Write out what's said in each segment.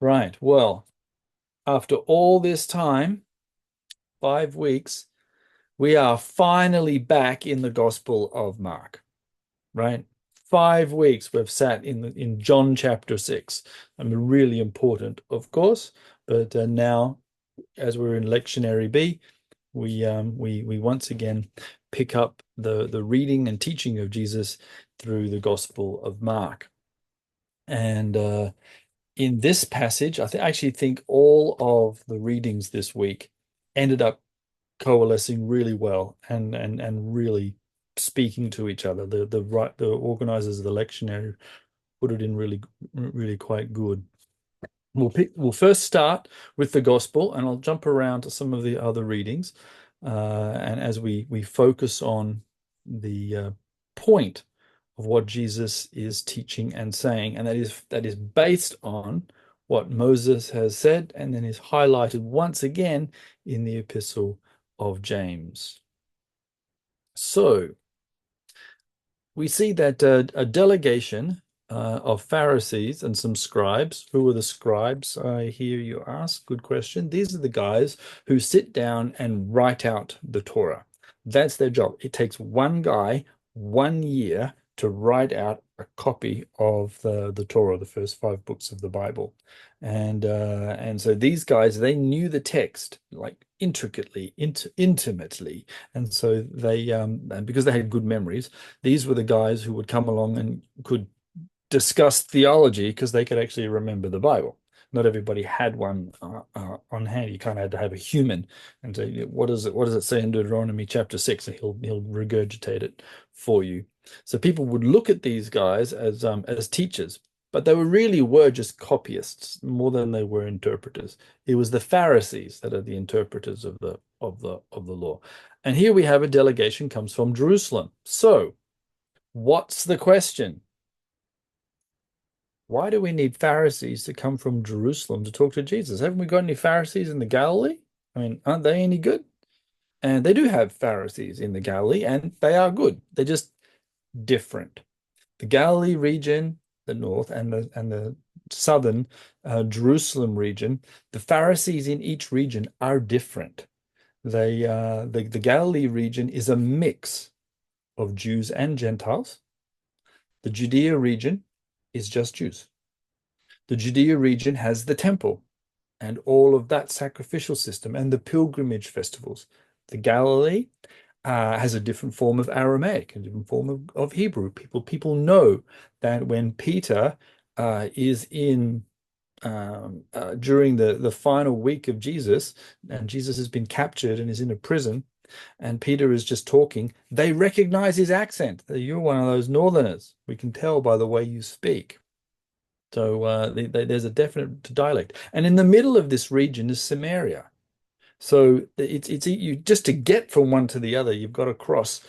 Right. Well, after all this time, 5 weeks, we are finally back in the Gospel of Mark, right? 5 weeks we've sat in John chapter 6. I mean, really important, of course, but now as we're in lectionary B, we once again pick up the reading and teaching of Jesus through the Gospel of Mark. And in this passage, I actually think all of the readings this week ended up coalescing really well and really speaking to each other. The organizers of the lectionary put it in really quite good. We'll first start with the gospel, and I'll jump around to some of the other readings, and as we focus on the point of what Jesus is teaching and saying, and that is based on what Moses has said, and then is highlighted once again in the epistle of James. So we see that a delegation of Pharisees and some scribes. Who are the scribes? I hear you ask. Good question. These are the guys who sit down and write out the Torah. That's their job. It takes one guy 1 year to write out a copy of the Torah, the first 5 books of the Bible. And so these guys, they knew the text like intricately, intimately. And so and because they had good memories, these were the guys who would come along and could discuss theology because they could actually remember the Bible. Not everybody had one on hand. You kind of had to have a human and say, what does it say in Deuteronomy chapter 6? And he'll regurgitate it for you. So people would look at these guys as teachers, but they were just copyists more than they were interpreters. It was the Pharisees that are the interpreters of the law. And here we have a delegation comes from Jerusalem. So what's the question? Why do we need Pharisees to come from Jerusalem to talk to Jesus? Haven't we got any Pharisees in the Galilee? I mean, aren't they any good? And they do have Pharisees in the Galilee, and they are good. They're just different. The Galilee region, the north, and the southern Jerusalem region, the Pharisees in each region are different. The Galilee region is a mix of Jews and Gentiles. The Judea region is just Jews. The Judea region has the temple and all of that sacrificial system and the pilgrimage festivals. The Galilee has a different form of Aramaic, a different form of Hebrew. People know that when Peter is in during the final week of Jesus, and Jesus has been captured and is in a prison, and Peter is just talking, they recognize his accent. You're one of those northerners. We can tell by the way you speak. So there's a definite dialect. And in the middle of this region is Samaria. So it's you just to get from one to the other, you've got to cross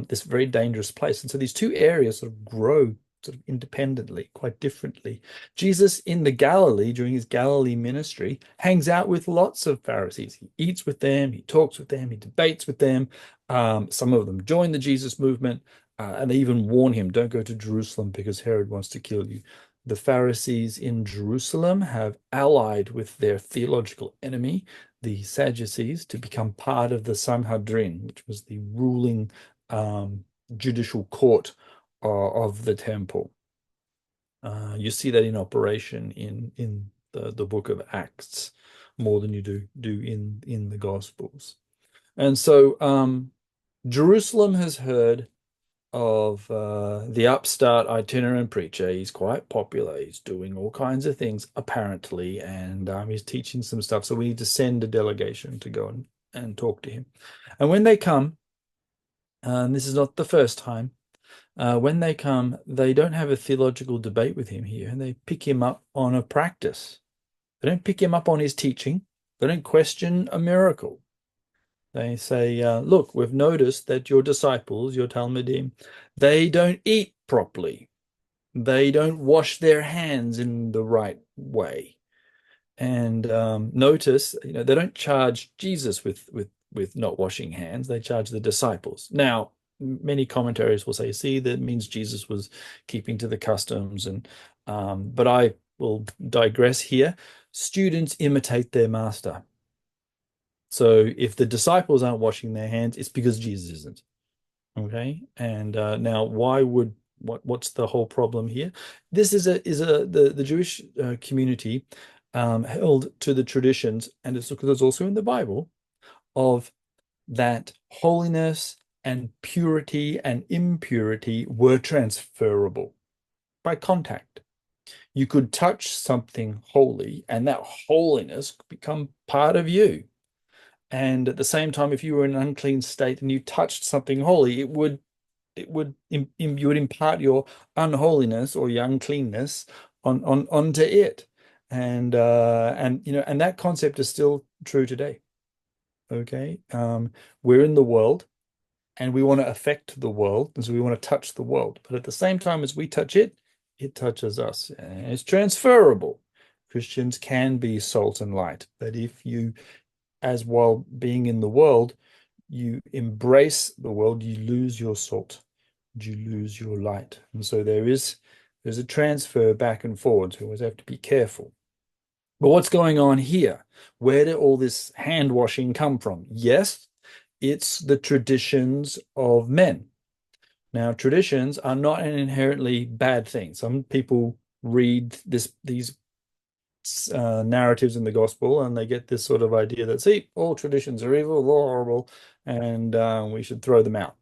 this very dangerous place. And so these two areas sort of grow sort of independently, quite differently. Jesus in the Galilee, during his Galilee ministry, hangs out with lots of Pharisees. He eats with them, he talks with them, he debates with them. Some of them join the Jesus movement, and they even warn him, don't go to Jerusalem because Herod wants to kill you. The Pharisees in Jerusalem have allied with their theological enemy, the Sadducees, to become part of the Sanhedrin, which was the ruling judicial court of the temple. You see that in operation in the book of Acts more than you do in the Gospels. And so Jerusalem has heard of the upstart itinerant preacher. He's quite popular. He's doing all kinds of things, apparently, and he's teaching some stuff. So we need to send a delegation to go and talk to him. And when they come, and this is not the first time, when they come, they don't have a theological debate with him here, and they pick him up on a practice. They don't pick him up on his teaching. They don't question a miracle. They say, look, we've noticed that your disciples, your Talmudim, they don't eat properly. They don't wash their hands in the right way. And notice, they don't charge Jesus with not washing hands. They charge the disciples. Now, many commentaries will say, see, that means Jesus was keeping to the customs. But I we'll digress here. Students imitate their master. So if the disciples aren't washing their hands, it's because Jesus isn't. Okay. And now, why would what's the whole problem here? This is the Jewish community held to the traditions, and it's because it's also in the Bible of that holiness and purity and impurity were transferable by contact. You could touch something holy, and that holiness could become part of you. And at the same time, if you were in an unclean state and you touched something holy, you would impart your unholiness or your uncleanness onto it. And and that concept is still true today. Okay. We're in the world and we want to affect the world, and so we want to touch the world. But at the same time as we touch it, it touches us. And it's transferable. Christians can be salt and light, but if you, as while being in the world, you embrace the world, you lose your salt, you lose your light. And so there's a transfer back and forward. So we always have to be careful. But what's going on here? Where did all this hand washing come from? Yes, it's the traditions of men. Now, traditions are not an inherently bad thing. Some people read these narratives in the gospel and they get this sort of idea that, see, all traditions are evil, they're horrible, and we should throw them out.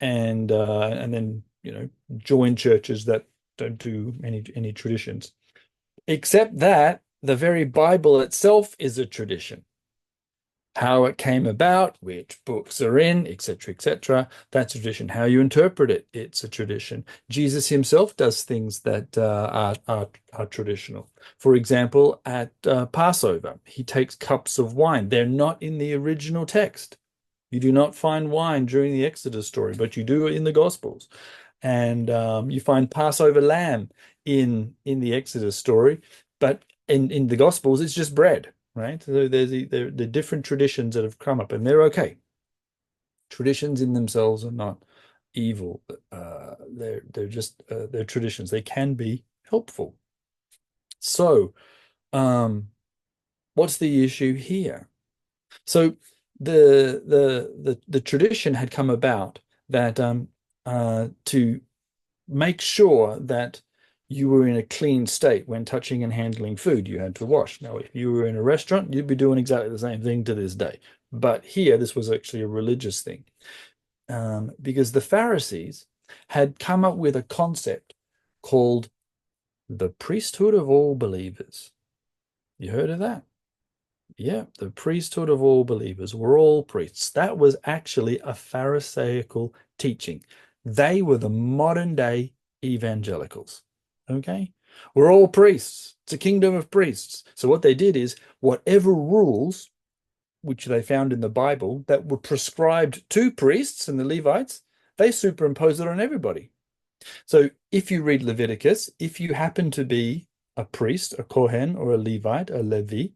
And then join churches that don't do any traditions. Except that the very Bible itself is a tradition. How it came about, which books are in, etc., etc. That's a tradition. How you interpret it, it's a tradition. Jesus himself does things that are traditional. For example, at Passover, he takes cups of wine. They're not in the original text. You do not find wine during the Exodus story, but you do in the Gospels. And you find Passover lamb in the Exodus story, but in the Gospels, it's just bread, right? So there's the different traditions that have come up, and they're okay. Traditions in themselves are not evil. They're just they're traditions. They can be helpful. So, what's the issue here? So the tradition had come about that to make sure that you were in a clean state when touching and handling food, you had to wash. Now, if you were in a restaurant, you'd be doing exactly the same thing to this day. But here, this was actually a religious thing, because the Pharisees had come up with a concept called the priesthood of all believers. You heard of that? Yeah, the priesthood of all believers. We're all priests. That was actually a Pharisaical teaching. They were the modern day evangelicals. Okay? We're all priests. It's a kingdom of priests. So what they did is whatever rules which they found in the Bible that were prescribed to priests and the Levites, they superimposed it on everybody. So if you read Leviticus, if you happen to be a priest, a Kohen, or a Levite, a Levi,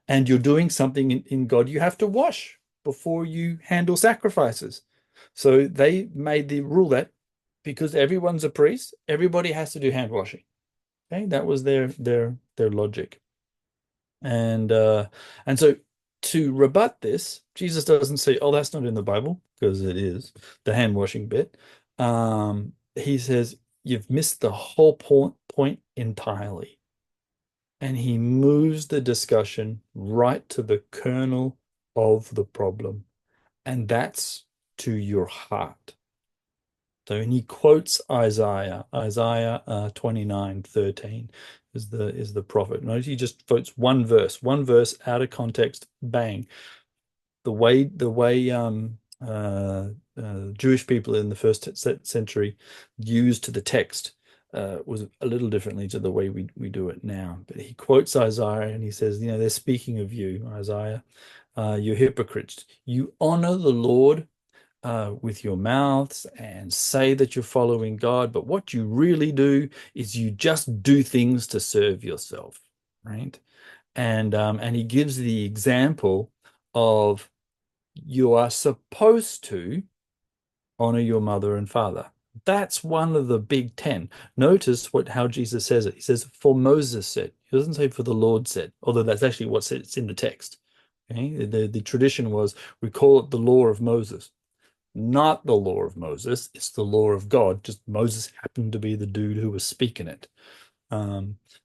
and you're doing something in God, you have to wash before you handle sacrifices. So they made the rule that because everyone's a priest, everybody has to do hand washing. Okay, that was their logic. And so to rebut this, Jesus doesn't say, "Oh, that's not in the Bible," because it is the hand washing bit. He says, "You've missed the whole point entirely." And he moves the discussion right to the kernel of the problem, and that's to your heart. So, and he quotes Isaiah 29:13 is the prophet. Notice he just quotes one verse out of context, bang. The way Jewish people in the first century used the text was a little differently to the way we do it now. But he quotes Isaiah and he says, they're speaking of you, Isaiah, you hypocrites. You honor the Lord with your mouths and say that you're following God, but what you really do is you just do things to serve yourself, right? And he gives the example of you are supposed to honor your mother and father. That's one of the big 10. Notice how Jesus says it. He says, for Moses said. He doesn't say for the Lord said, although that's actually it's in the text. Okay? The tradition was we call it the law of Moses. Not the law of Moses. It's the law of God. Just Moses happened to be the dude who was speaking it.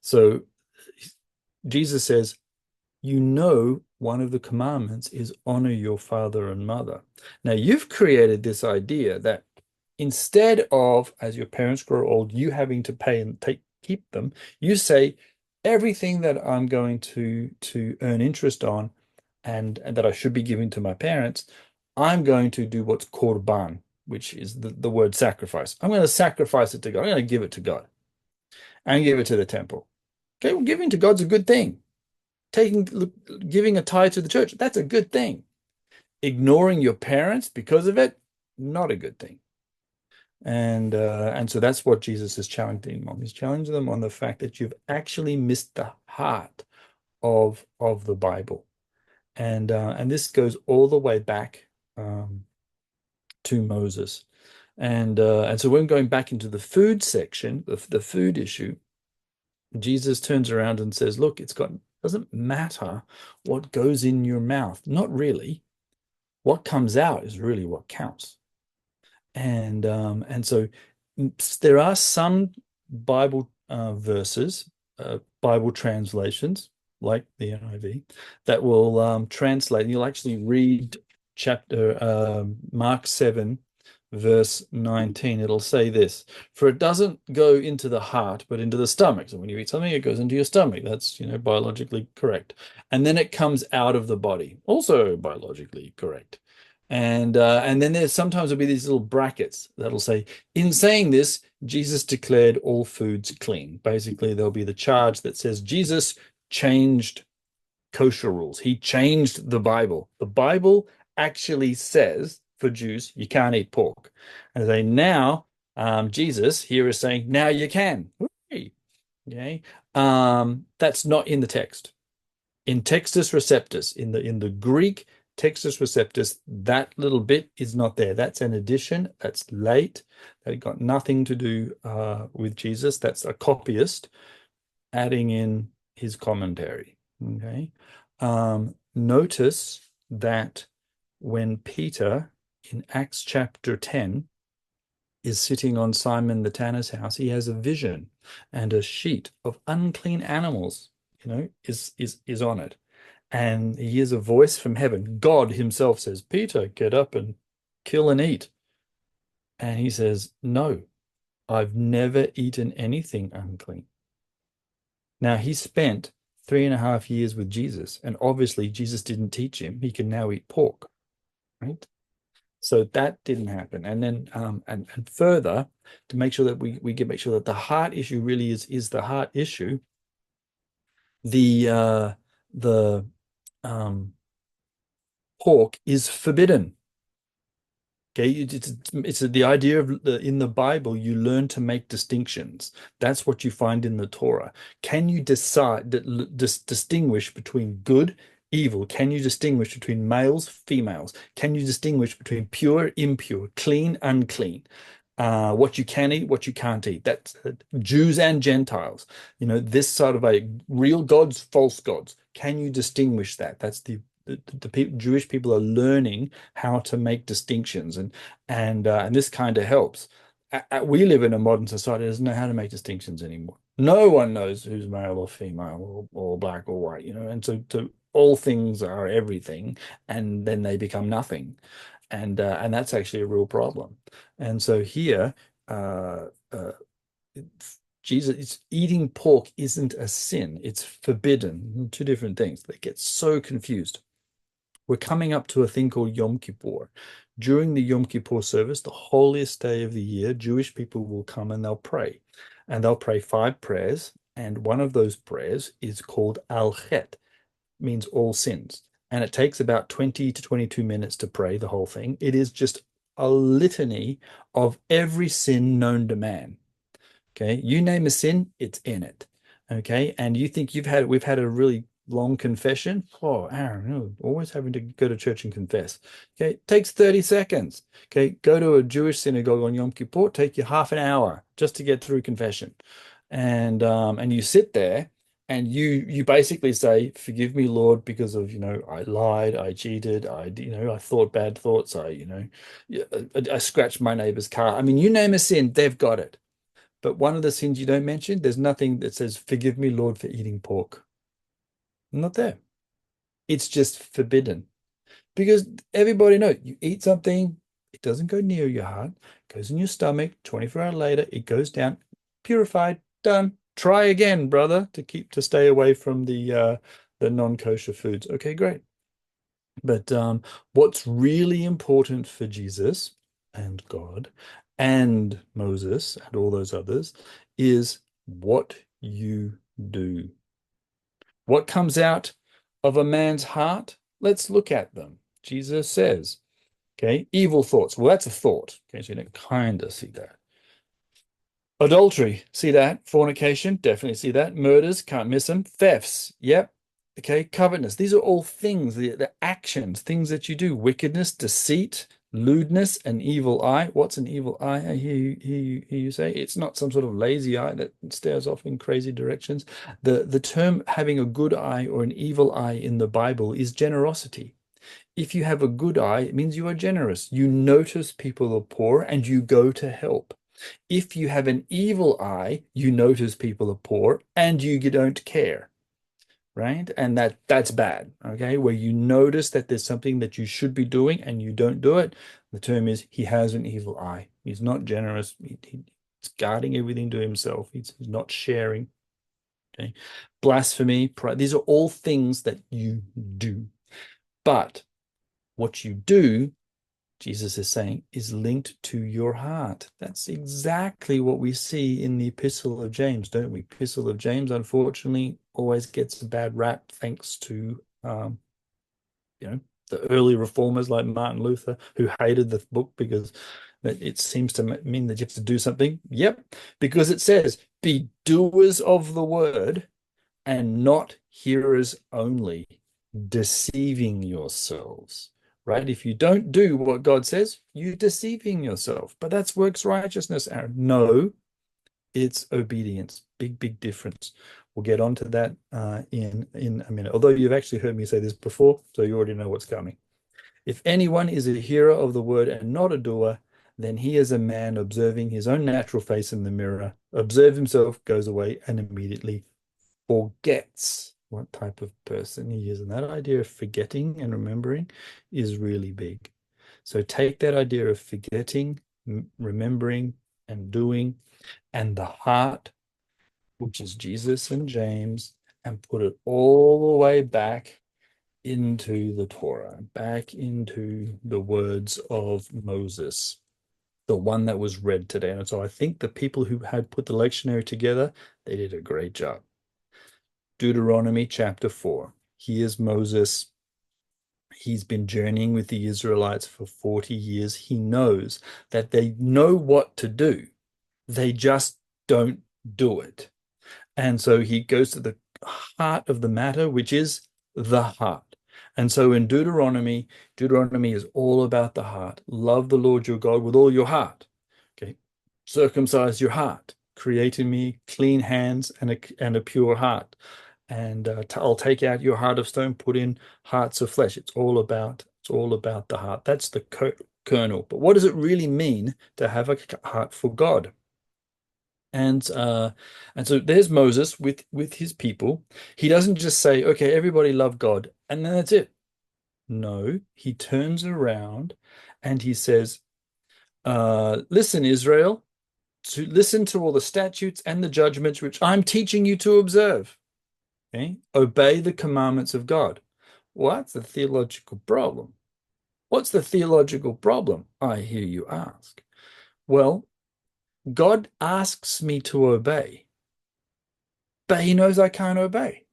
So Jesus says, one of the commandments is honor your father and mother. Now, you've created this idea that instead of, as your parents grow old, you having to pay and keep them, you say, everything that I'm going to earn interest on and that I should be giving to my parents, I'm going to do what's korban, which is the word sacrifice. I'm going to sacrifice it to God. I'm going to give it to God and give it to the temple. Okay, well, giving to God's a good thing. Giving a tithe to the church, that's a good thing. Ignoring your parents because of it, not a good thing. And so that's what Jesus is challenging them on. He's challenging them on the fact that you've actually missed the heart of the Bible. And this goes all the way back to Moses. And so when going back into the food section, the food issue, Jesus turns around and says, look, doesn't matter what goes in your mouth. Not really. What comes out is really what counts. And so there are some Bible verses, Bible translations, like the NIV, that will translate. And you'll actually read chapter Mark 7, verse 19. It'll say this: "For it doesn't go into the heart, but into the stomach. So when you eat something, it goes into your stomach. That's, biologically correct. And then it comes out of the body, also biologically correct." And then sometimes there'll be these little brackets that'll say, in saying this, Jesus declared all foods clean. Basically, there'll be the charge that says Jesus changed kosher rules. He changed the Bible. The Bible actually says for Jews, you can't eat pork. And they now, Jesus here is saying, now you can. Okay. That's not in the text. In Textus Receptus, in the Greek Textus Receptus, that little bit is not there. That's an addition. That's late. That got nothing to do with Jesus. That's a copyist adding in his commentary. Okay. Notice that when Peter in Acts chapter 10 is sitting on Simon the tanner's house, he has a vision, and a sheet of unclean animals, is on it. And he hears a voice from heaven. God himself says, Peter, get up and kill and eat. And he says, no, I've never eaten anything unclean. Now, he spent 3.5 years with Jesus, and obviously Jesus didn't teach him he can now eat pork, right? So that didn't happen. And then and further, to make sure that make sure that the heart issue really is the heart issue, the pork is forbidden. Okay, it's the idea of in the Bible, you learn to make distinctions. That's what you find in the Torah. Can you distinguish between good, evil? Can you distinguish between males, females? Can you distinguish between pure, impure, clean, unclean? What you can eat, what you can't eat. That's Jews and Gentiles. This sort of a real gods, false gods. Can you distinguish that? That's the Jewish people are learning how to make distinctions, and this kind of helps. We live in a modern society that doesn't know how to make distinctions anymore. No one knows who's male or female or black or white, and so all things are everything, and then they become nothing, and that's actually a real problem. And so here, Jesus, eating pork isn't a sin; it's forbidden. Two different things. They get so confused. We're coming up to a thing called Yom Kippur. During the Yom Kippur service, the holiest day of the year, Jewish people will come and they'll pray. And they'll pray 5 prayers. And one of those prayers is called Al Chet, means all sins. And it takes about 20 to 22 minutes to pray the whole thing. It is just a litany of every sin known to man. Okay. You name a sin, it's in it. Okay. And you think we've had a really long confession. Oh, Aaron, no, always having to go to church and confess. Okay, it takes 30 seconds. Okay, go to a Jewish synagogue on Yom Kippur, take you half an hour just to get through confession. And you sit there and you basically say, "Forgive me, Lord, because of, I lied, I cheated, I thought bad thoughts, yeah, I scratched my neighbor's car." I mean, you name a sin, they've got it. But one of the sins you don't mention, there's nothing that says, "Forgive me, Lord, for eating pork." Not there. It's just forbidden because everybody knows you eat something, it doesn't go near your heart, it goes in your stomach. 24 hours later, it goes down, purified, done. Try again, brother, to stay away from the non-kosher foods. Okay, great. But what's really important for Jesus and God and Moses and all those others is what you do. What comes out of a man's heart? Let's look at them. Jesus says, okay, evil thoughts. Well, that's a thought. Okay, so you can kind of see that. Adultery, see that. Fornication, definitely see that. Murders, can't miss them. Thefts, yep. Okay, covetousness. These are all things, the actions, things that you do. Wickedness, deceit, lewdness, an evil eye. What's an evil eye? I hear you say. It's not some sort of lazy eye that stares off in crazy directions. The term having a good eye or an evil eye in the Bible is generosity. If you have a good eye, it means you are generous. You notice people are poor and you go to help. If you have an evil eye, you notice people are poor and you don't care, right? And that's bad, okay? Where you notice that there's something that you should be doing and you don't do it. The term is he has an evil eye. He's not generous. He's guarding everything to himself. He's not sharing. Okay. Blasphemy, pride. These are all things that you do. But what you do, Jesus is saying, is linked to your heart. That's exactly what we see in the Epistle of James, don't we? Epistle of James, unfortunately, always gets a bad rap thanks to, the early reformers like Martin Luther, who hated the book because it seems to mean that you have to do something. Yep, because it says, "Be doers of the word and not hearers only, deceiving yourselves." Right? If you don't do what God says, you're deceiving yourself. But that's works righteousness, Aaron. No, it's obedience. Big, big difference. We'll get onto that in a minute. Although you've actually heard me say this before, so you already know what's coming. If anyone is a hearer of the word and not a doer, then he is a man observing his own natural face in the mirror, observe himself, goes away, and immediately forgets what type of person he is. And that idea of forgetting and remembering is really big. So take that idea of forgetting, remembering, and doing, and the heart, which is Jesus and James, and put it all the way back into the Torah, back into the words of Moses, the one that was read today. And so I think the people who had put the lectionary together, they did a great job. Deuteronomy chapter 4. Here's Moses. He's been journeying with the Israelites for 40 years. He knows that they know what to do. They just don't do it. And so he goes to the heart of the matter, which is the heart. And so in Deuteronomy is all about the heart. Love the Lord your God with all your heart. Okay. Circumcise your heart. Create in me clean hands and a pure heart. And I'll take out your heart of stone, put in hearts of flesh. It's all about the heart. That's the kernel. But what does it really mean to have a heart for God? And so there's Moses with his people. He doesn't just say, "Okay, everybody love God," and then that's it. No, he turns around and he says, "Listen, Israel, to listen to all the statutes and the judgments which I'm teaching you to observe. Okay, obey the commandments of God." What's the theological problem? What's the theological problem? I hear you ask. Well, God asks me to obey, but he knows I can't obey.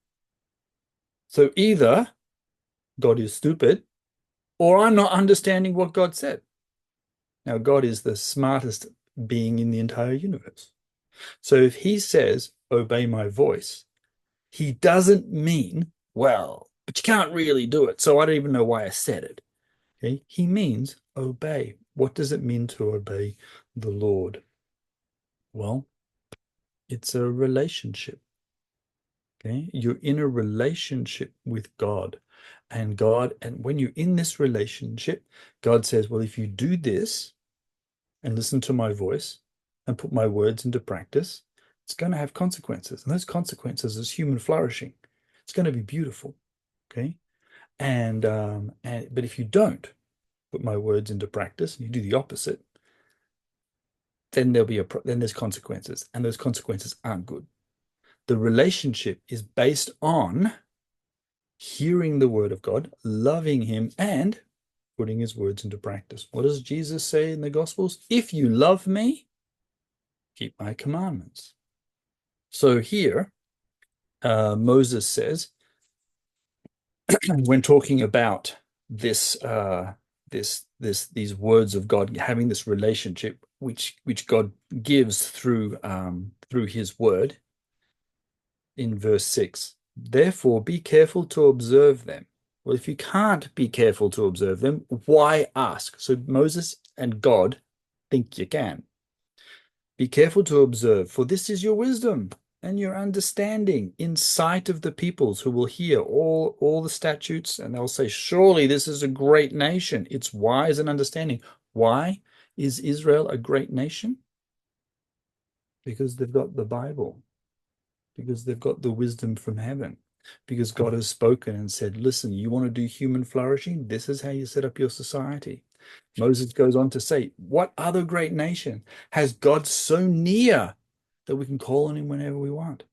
So either God is stupid or I'm not understanding what God said. Now, God is the smartest being in the entire universe. So if he says, "Obey my voice," he doesn't mean Well, but you can't really do it, so I don't even know why I said it. Okay? He means obey. What does it mean to obey the Lord? Well, it's a relationship. Okay? You're in a relationship with God. And when you're in this relationship, God says, well, if you do this and listen to my voice and put my words into practice, it's going to have consequences. And those consequences is human flourishing. It's going to be beautiful. Okay. And but if you don't put my words into practice, you do the opposite, then then there's consequences, and those consequences aren't good. The relationship is based on hearing the word of God, loving him, and putting his words into practice. What does Jesus say in the Gospels? If you love me, keep my commandments. So here, Moses says, when talking about these words of God, having this relationship which God gives through his word in verse 6, therefore be careful to observe them. Well, if you can't be careful to observe them, why ask? So Moses and God think you can. Be careful to observe, for this is your wisdom and your understanding in sight of the peoples who will hear all the statutes, and they'll say, surely this is a great nation. It's wise and understanding. Why is Israel a great nation? Because they've got the Bible, because they've got the wisdom from heaven, because God has spoken and said, listen, you want to do human flourishing? This is how you set up your society. Moses goes on to say, what other great nation has God so near that we can call on him whenever we want?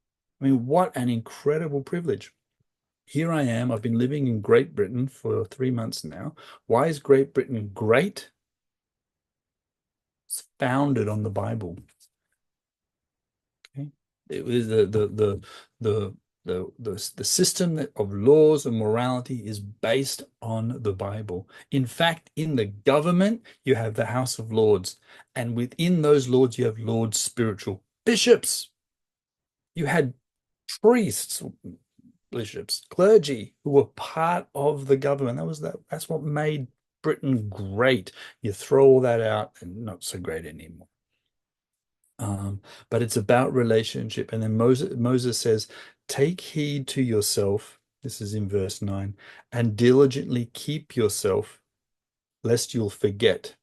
I mean, what an incredible privilege. Here I am. I've been living in Great Britain for 3 months now. Why is Great Britain great? It's founded on the Bible. Okay. It was the system of laws and morality is based on the Bible. In fact, in the government, you have the House of Lords, and within those lords, you have lords spiritual, bishops. You had priests, bishops, clergy who were part of the government. That's what made Britain great. You throw all that out and not so great anymore. But it's about relationship. And then Moses says, take heed to yourself. This is in verse 9, and diligently keep yourself, lest you'll forget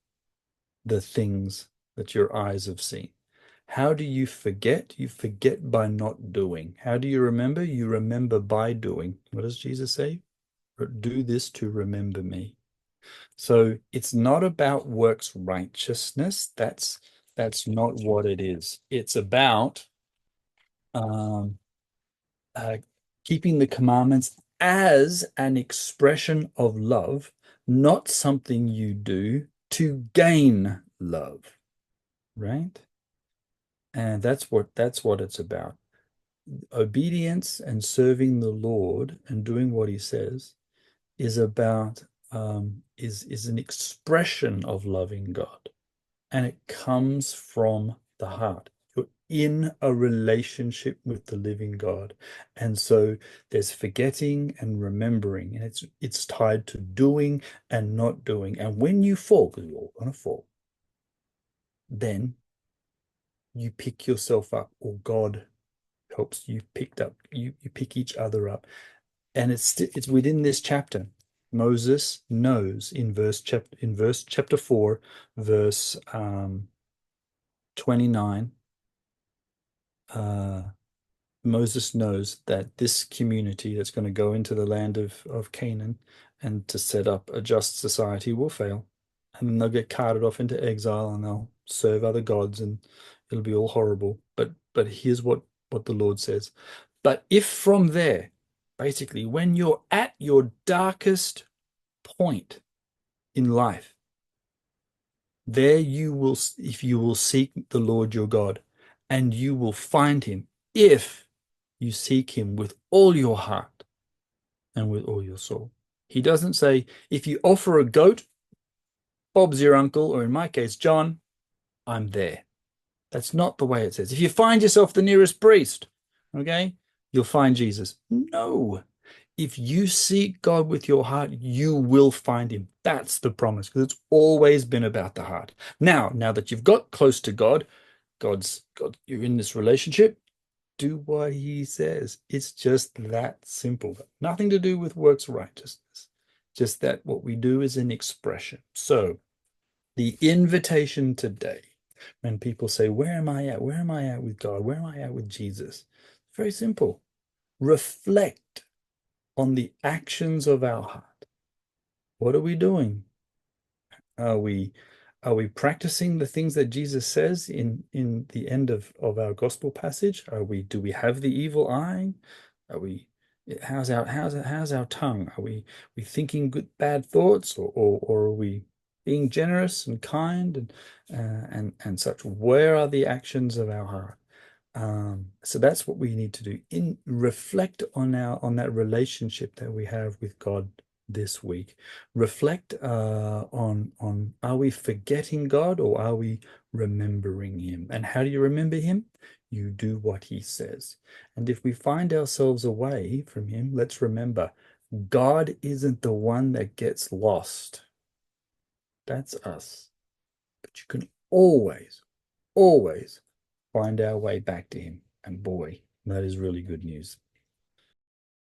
the things that your eyes have seen. How do you forget? You forget by not doing. How do you remember? You remember by doing. What does Jesus say? Do this to remember me. So it's not about works righteousness. That's not what it is. It's about um, uh, keeping the commandments as an expression of love, not something you do to gain love, right? And that's what it's about. Obedience and serving the Lord and doing what he says is about is an expression of loving God, and it comes from the heart. You're in a relationship with the living God. And so there's forgetting and remembering, and it's tied to doing and not doing. And when you fall, because you're all gonna fall, then you pick yourself up, or God helps you picked up, you pick each other up. And it's within this chapter. Moses knows in verse chapter 4, verse 29, Moses knows that this community that's going to go into the land of Canaan and to set up a just society will fail. And then they'll get carted off into exile and they'll serve other gods and it'll be all horrible. But here's what the Lord says. But if from there, basically, when you're at your darkest point in life, there you will, if you will seek the Lord your God, and you will find him if you seek him with all your heart and with all your soul. He doesn't say, if you offer a goat, Bob's your uncle, or in my case, John, I'm there. That's not the way it says. If you find yourself the nearest priest, okay, you'll find Jesus. No, If you seek God with your heart, you will find him. That's the promise, because it's always been about the heart. Now that you've got close to God, you're in this relationship, do what he says. It's just that simple. Nothing to do with works righteousness. Just that what we do is an expression. So the invitation today, when people say, where am I at? Where am I at with God? Where am I at with Jesus? Very simple. Reflect on the actions of our heart. What are we doing? Are we are we practicing the things that Jesus says in the end of our gospel passage? Do we have the evil eye? Are we how's our tongue? Are we thinking good bad thoughts, or are we being generous and kind and such? Where are the actions of our heart? So that's what we need to do. Reflect on that relationship that we have with God this week. Reflect on are we forgetting God, or are we remembering him? And how do you remember him? You do what he says. And if we find ourselves away from him, let's remember God isn't the one that gets lost. That's us. But you can always find our way back to him. And boy, that is really good news.